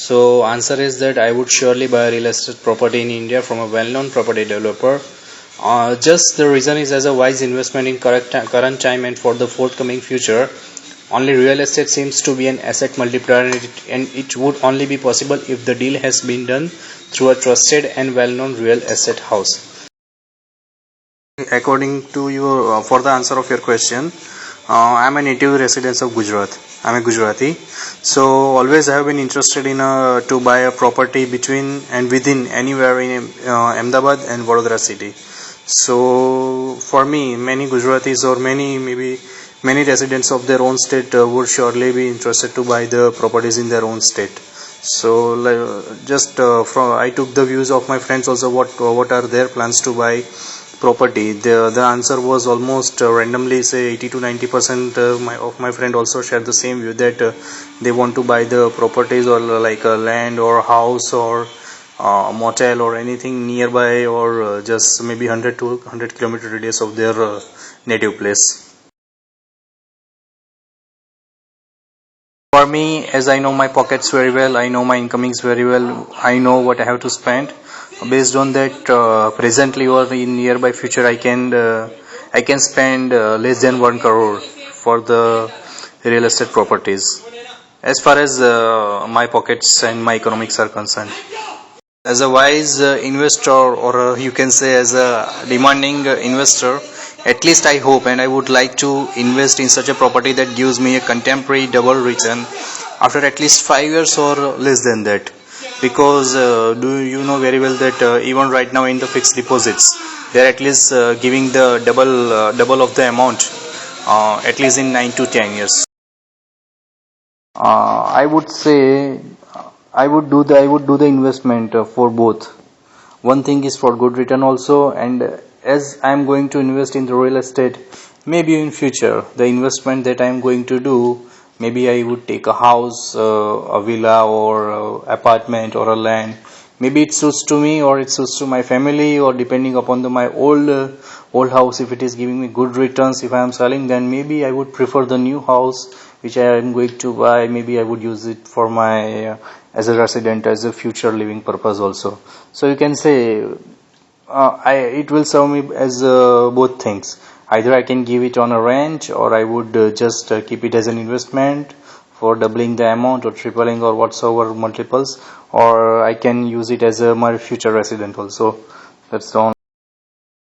So answer is that I would surely buy a real estate property in India from a well-known property developer. Just the reason is as a wise investment in current time and for the forthcoming future. Only real estate seems to be an asset multiplier, and it would only be possible if the deal has been done through a trusted and well-known real estate house. According to your, for the answer of your question, I'm a native resident of Gujarat. I'm a Gujarati, so always I have been interested in to buy a property between and within anywhere in Ahmedabad and Vadodara city. So for me, many Gujaratis or many residents of their own state would surely be interested to buy the properties in their own state. So from I took the views of my friends also, what are their plans to buy property. The answer was almost randomly, say 80 to 90% of my friend also shared the same view, that they want to buy the properties or like a land or house or motel or anything nearby, or just maybe 100 to 100 kilometer radius of their native place. For me, as I know my pockets very well, I know my incomings very well, I know what I have to spend. Based on that, presently or in nearby future, I can spend less than 1 crore for the real estate properties. As far as my pockets and my economics are concerned, as a wise investor, or you can say as a demanding investor, at least I hope and I would like to invest in such a property that gives me a contemporary double return after at least 5 years or less than that. Because do you know very well that even right now in the fixed deposits, they are at least giving the double of the amount, at least in 9 to 10 years. I would say I would do the investment for both. One thing is for good return also, and as I am going to invest in the real estate, maybe in future the investment that I am going to do, maybe I would take a house, a villa or apartment or a land. Maybe it suits to me or it suits to my family, or depending upon my old house, if it is giving me good returns, if I am selling, then maybe I would prefer the new house which I am going to buy. Maybe I would use it for my as a resident, as a future living purpose also. So you can say it will serve me as both things. Either I can give it on a rent, or I would just keep it as an investment for doubling the amount or tripling or whatsoever multiples, or I can use it as my future resident also. That's the only